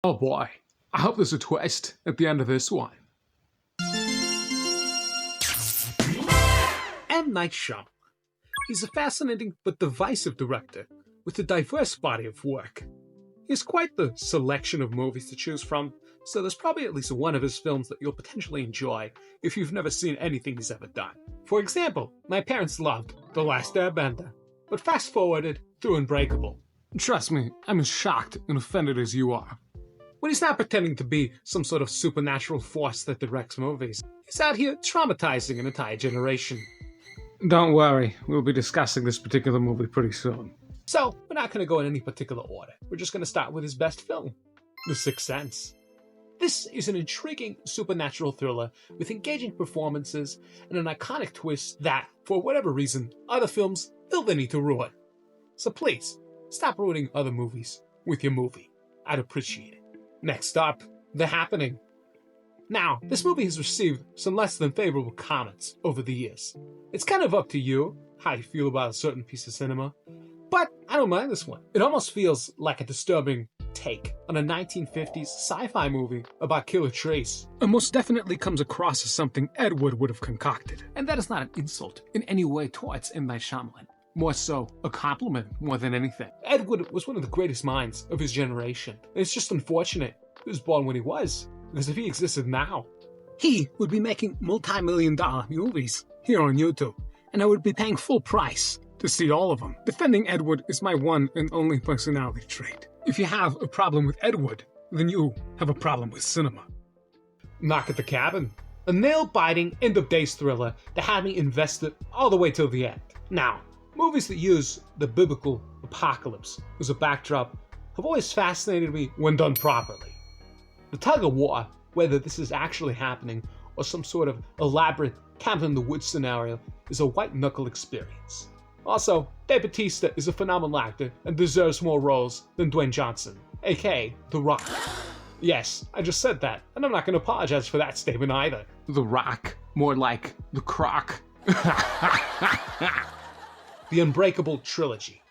Oh boy, I hope there's a twist at the end of this one. M. Night Shyamalan. He's a fascinating but divisive director with a diverse body of work. He has quite the selection of movies to choose from, so there's probably at least one of his films that you'll potentially enjoy if you've never seen anything he's ever done. For example, my parents loved The Last Airbender, but fast-forwarded through Unbreakable. Trust me, I'm as shocked and offended as you are. When he's not pretending to be some sort of supernatural force that directs movies, he's out here traumatizing an entire generation. Don't worry, we'll be discussing this particular movie pretty soon. So, we're not going to go in any particular order. We're just going to start with his best film, The Sixth Sense. This is an intriguing supernatural thriller with engaging performances and an iconic twist that, for whatever reason, other films feel the need to ruin. So please, stop ruining other movies with your movie. I'd appreciate it. Next up, The Happening. Now, this movie has received some less than favorable comments over the years. It's kind of up to you how you feel about a certain piece of cinema, but I don't mind this one. It almost feels like a disturbing take on a 1950s sci-fi movie about killer trees. It most definitely comes across as something Ed Wood would have concocted. And that is not an insult in any way towards M. Night Shyamalan. More so, a compliment more than anything. Ed Wood was one of the greatest minds of his generation. And it's just unfortunate he was born when he was, because if he existed now, he would be making multi-million-dollar movies here on YouTube, and I would be paying full price to see all of them. Defending Ed Wood is my one and only personality trait. If you have a problem with Ed Wood, then you have a problem with cinema. Knock at the Cabin. A nail-biting, end-of-days thriller that had me invested all the way till the end. Now, movies that use the biblical apocalypse as a backdrop have always fascinated me when done properly. The tug-of-war, whether this is actually happening or some sort of elaborate cabin-in-the-woods scenario, is a white-knuckle experience. Also, Dave Bautista is a phenomenal actor and deserves more roles than Dwayne Johnson, aka The Rock. Yes, I just said that, and I'm not going to apologize for that statement either. The Rock, more like The Croc. The Unbreakable Trilogy.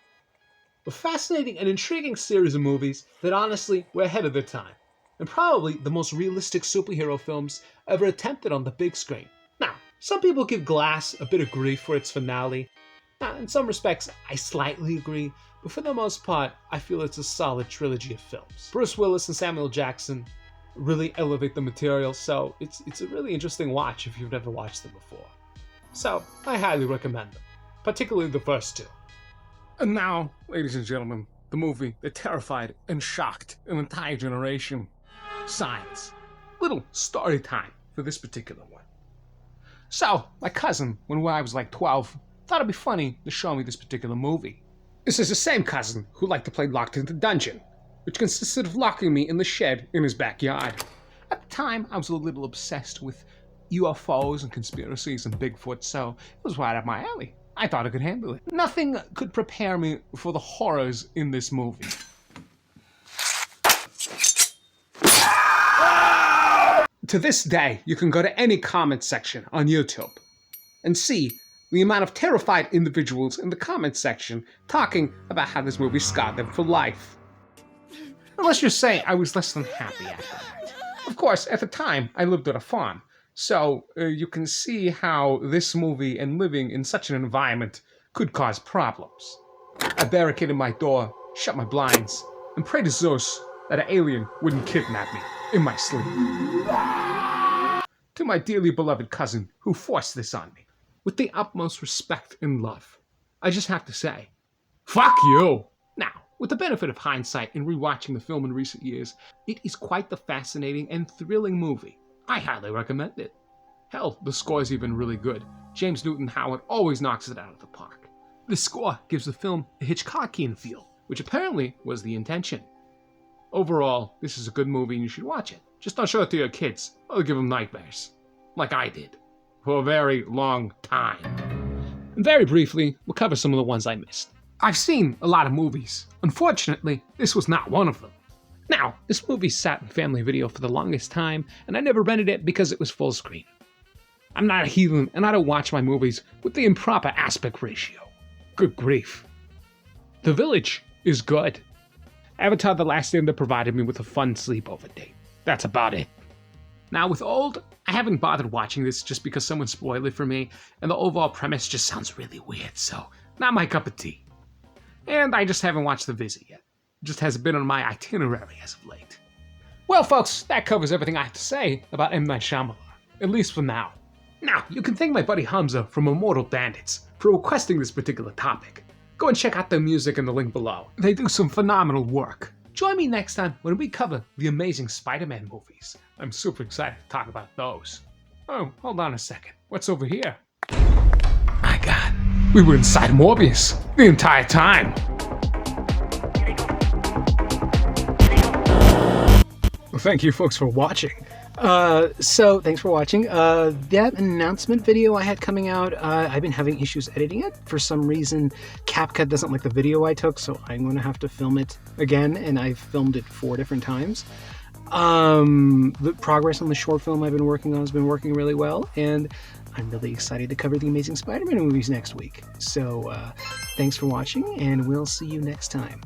A fascinating and intriguing series of movies that honestly were ahead of their time, and probably the most realistic superhero films ever attempted on the big screen. Now, some people give Glass a bit of grief for its finale. Now, in some respects, I slightly agree, but for the most part, I feel it's a solid trilogy of films. Bruce Willis and Samuel Jackson really elevate the material, so it's a really interesting watch if you've never watched them before. So, I highly recommend them, particularly the first two. And now, ladies and gentlemen, the movie that terrified and shocked an entire generation. Science. Little story time for this particular one. So, my cousin, when I was like 12, thought it'd be funny to show me this particular movie. This is the same cousin who liked to play Locked in the Dungeon, which consisted of locking me in the shed in his backyard. At the time, I was a little obsessed with UFOs and conspiracies and Bigfoot, so it was right up my alley. I thought I could handle it. Nothing could prepare me for the horrors in this movie. To this day, you can go to any comment section on YouTube and see the amount of terrified individuals in the comment section talking about how this movie scarred them for life. Unless you're saying I was less than happy after that. Of course, at the time, I lived on a farm, so you can see how this movie and living in such an environment could cause problems. I barricaded my door, shut my blinds, and prayed to Zeus that an alien wouldn't kidnap me in my sleep. To my dearly beloved cousin who forced this on me, with the utmost respect and love, I just have to say, fuck you! Now, with the benefit of hindsight in rewatching the film in recent years, it is quite the fascinating and thrilling movie. I highly recommend it. Hell, the score is even really good. James Newton Howard always knocks it out of the park. The score gives the film a Hitchcockian feel, which apparently was the intention. Overall, this is a good movie and you should watch it. Just don't show it to your kids, or they'll give them nightmares. Like I did. For a very long time. And very briefly, we'll cover some of the ones I missed. I've seen a lot of movies. Unfortunately, this was not one of them. Now, this movie sat in family video for the longest time, and I never rented it because it was full screen. I'm not a heathen, and I don't watch my movies with the improper aspect ratio. Good grief. The Village is good. Avatar: The Last Airbender provided me with a fun sleepover date. That's about it. Now with Old, I haven't bothered watching this just because someone spoiled it for me, and the overall premise just sounds really weird, so not my cup of tea. And I just haven't watched The Visit yet. It just hasn't been on my itinerary as of late. Well folks, that covers everything I have to say about M. Night Shyamalan, at least for now. Now, you can thank my buddy Hamza from Immortal Bandits for requesting this particular topic. Go and check out their music in the link below. They do some phenomenal work. Join me next time when we cover the amazing Spider-Man movies. I'm super excited to talk about those. Oh, hold on a second. What's over here? My God, we were inside Morbius the entire time. Well, thank you folks for watching. So thanks for watching. That announcement video I had coming out, I've been having issues editing it. For some reason, CapCut doesn't like the video I took, so I'm going to have to film it again, and I've filmed it 4 different times. The progress on the short film I've been working on has been working really well, and I'm really excited to cover the Amazing Spider-Man movies next week. So, thanks for watching, and we'll see you next time.